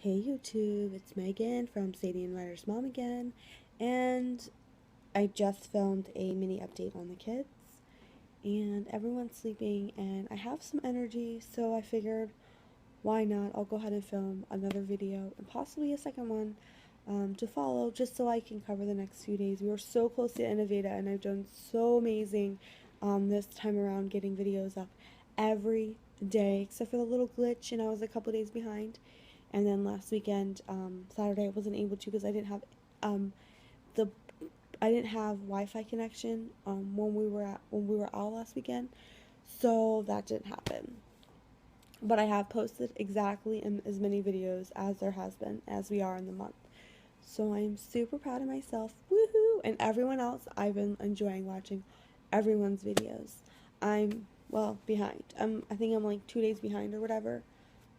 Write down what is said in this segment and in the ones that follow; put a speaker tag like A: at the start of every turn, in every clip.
A: Hey YouTube, it's Megan from Sadie and Ryder's mom again, and I just filmed a mini update on the kids, and everyone's sleeping, and I have some energy, so I figured, why not, I'll go ahead and film another video, and possibly a second one, to follow, just so I can cover the next few days. We were so close to the end of VEDA, and I've done so amazing, this time around, getting videos up every day, except for the little glitch, and I was a couple days behind. And then last weekend, Saturday, I wasn't able to because I didn't have the I didn't have Wi-Fi connection when we were out last weekend, so that didn't happen. But I have posted exactly as many videos as there has been as we are in the month. So I'm super proud of myself. Woohoo! And everyone else, I've been enjoying watching everyone's videos. I'm behind. I think I'm like 2 days behind or whatever.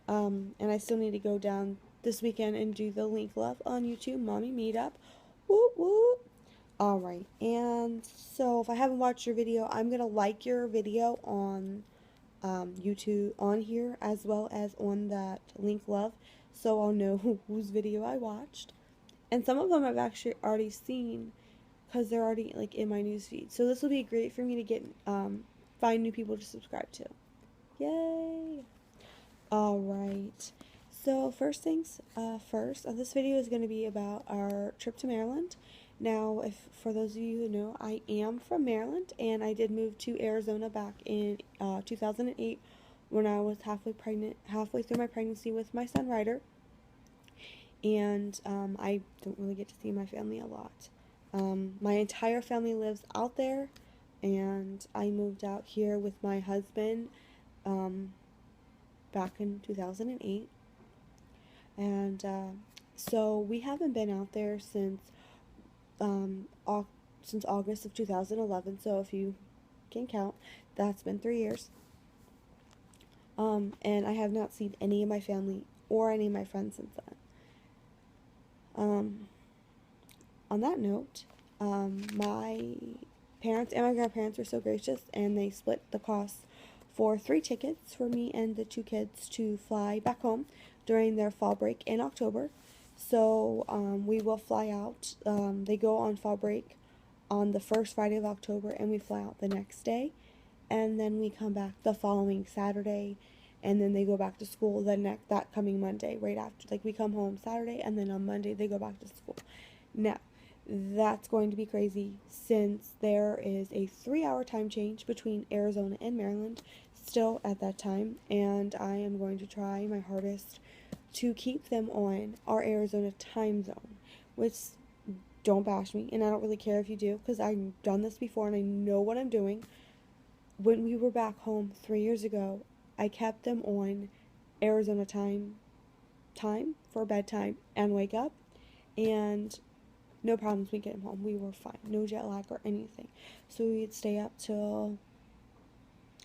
A: And I still need to go down this weekend and do the link love on YouTube, Mommy Meetup. Whoop whoop. Alright, and so if I haven't watched your video, I'm going to like your video on YouTube, on here, as well as on that link love, so I'll know whose video I watched. And some of them I've actually already seen, because they're already like in my newsfeed. So this will be great for me to get, find new people to subscribe to. Yay! Alright, so first things first, this video is going to be about our trip to Maryland. Now, if for those of you who know, I am from Maryland, and I did move to Arizona back in 2008 when I was halfway through my pregnancy with my son Ryder, and I don't really get to see my family a lot. My entire family lives out there, and I moved out here with my husband back in 2008, and so we haven't been out there since August of 2011, so if you can count, that's been 3 years, and I have not seen any of my family or any of my friends since then. On that note, my parents and my grandparents were so gracious, and they split the cost for 3 tickets for me and the 2 kids to fly back home during their fall break in October. So we will fly out. They go on fall break on the first Friday of October, and we fly out the next day, and then we come back the following Saturday, and then they go back to school that coming Monday right after. Like, we come home Saturday, and then on Monday they go back to school. Now, that's going to be crazy since there is a 3-hour time change between Arizona and Maryland still at that time, and I am going to try my hardest to keep them on our Arizona time zone, which, don't bash me, and I don't really care if you do, because I've done this before and I know what I'm doing. When we were back home 3 years ago, I kept them on Arizona time for bedtime and wake up, and no problems when we get home. We were fine. No jet lag or anything. So we'd stay up till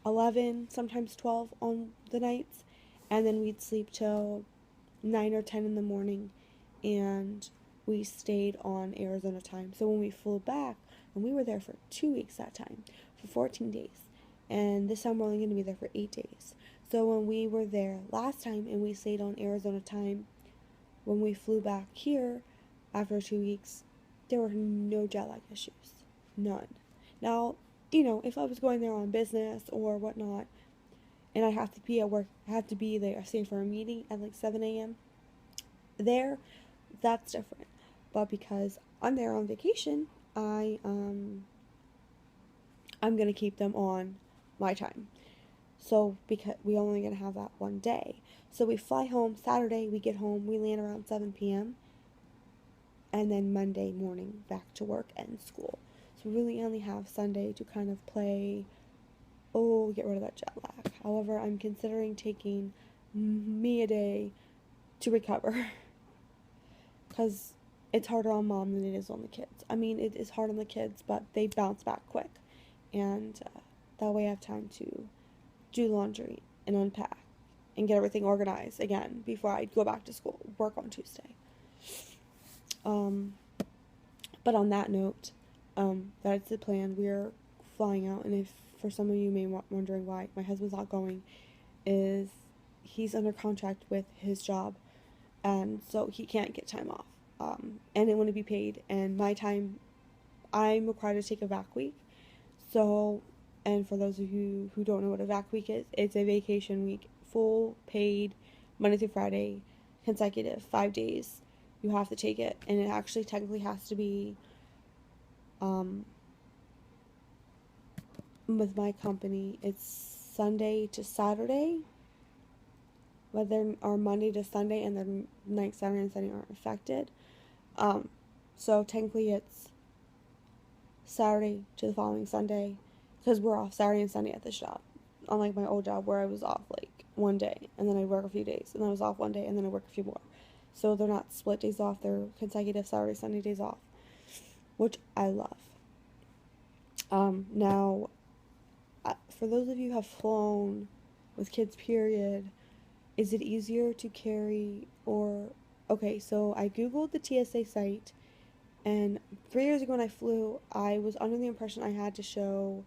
A: 11, sometimes 12 on the nights, and then we'd sleep till 9 or 10 in the morning, and we stayed on Arizona time. So when we flew back, and we were there for 2 weeks that time, for 14 days, and this time we're only going to be there for 8 days. So when we were there last time and we stayed on Arizona time, when we flew back here after 2 weeks, there were no jet lag issues. None. Now, if I was going there on business or whatnot, and I have to be at work, I have to be there, staying for a meeting at like 7 a.m. there, that's different. But because I'm there on vacation, I'm gonna keep them on my time. So because we only gonna have that one day, so we fly home Saturday. We get home. We land around 7 p.m. and then Monday morning back to work and school. So we really only have Sunday to kind of play. Oh, get rid of that jet lag. However, I'm considering taking me a day to recover, because it's harder on mom than it is on the kids. I mean, it is hard on the kids, but they bounce back quick, and that way I have time to do laundry and unpack and get everything organized again before I go back to school, work on Tuesday. But on that note, that's the plan. We're flying out, and if for some of you may be wondering why my husband's not going, is he's under contract with his job and so he can't get time off, and it wouldn't be paid. And my time, I'm required to take a vac week. So, and for those of you who don't know what a vac week is, it's a vacation week, full paid, Monday through Friday, consecutive 5 days. You have to take it, and it actually technically has to be, with my company, it's Sunday to Saturday, whether or Monday to Sunday, and then night, Saturday, and Sunday aren't affected. So technically it's Saturday to the following Sunday, because we're off Saturday and Sunday at this job. Unlike my old job where I was off like one day, and then I'd work a few days, and then I was off one day, and then I work a few more. So they're not split days off, they're consecutive Saturday, Sunday days off, which I love. Now, for those of you who have flown with kids, period, is it easier to carry or... Okay, so I googled the TSA site, and 3 years ago when I flew, I was under the impression I had to show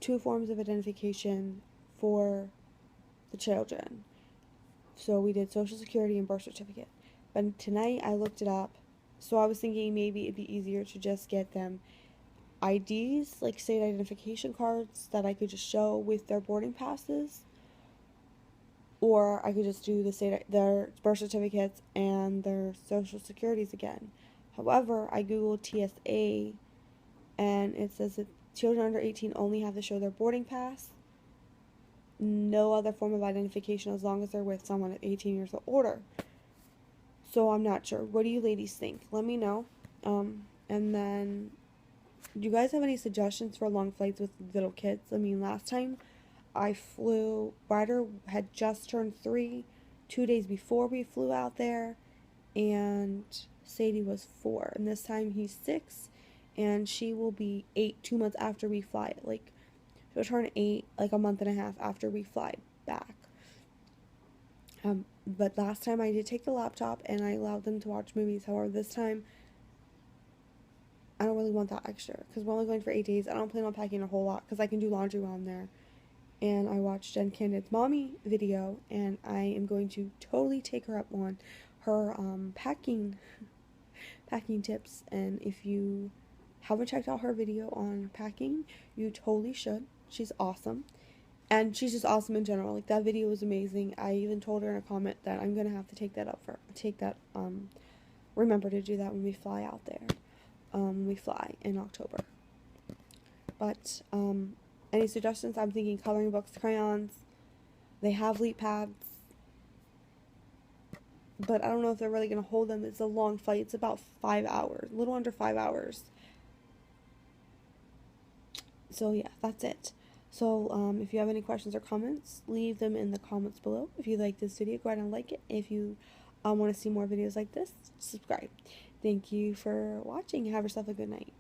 A: 2 forms of identification for the children. So we did Social Security and birth certificate. But tonight I looked it up, so I was thinking maybe it'd be easier to just get them IDs, like state identification cards that I could just show with their boarding passes, or I could just do their birth certificates and their social securities again. However, I googled TSA, and it says that children under 18 only have to show their boarding pass, no other form of identification as long as they're with someone at 18 years or older. So I'm not sure. What do you ladies think? Let me know. And then, do you guys have any suggestions for long flights with little kids? I mean, last time I flew, Ryder had just turned 3 2 days before we flew out there, and Sadie was 4, and this time he's 6, and she will be 8 2 months after we fly. Like, she'll turn 8 like a month and a half after we fly back. But last time I did take the laptop and I allowed them to watch movies. However, this time I don't really want that extra, because we're only going for 8 days. I don't plan on packing a whole lot because I can do laundry while I'm there. And I watched Jen Candid's mommy video, and I am going to totally take her up on her packing tips. And if you haven't checked out her video on packing, you totally should. She's awesome, and she's just awesome in general. Like, that video was amazing. I even told her in a comment that I'm gonna have to remember to do that when we fly out there. We fly in October. But any suggestions? I'm thinking coloring books, crayons. They have leap pads, but I don't know if they're really going to hold them. It's a long flight. It's about 5 hours, a little under 5 hours. So yeah, that's it. So if you have any questions or comments, leave them in the comments below. If you like this video, go ahead and like it. If you want to see more videos like this, subscribe. Thank you for watching. Have yourself a good night.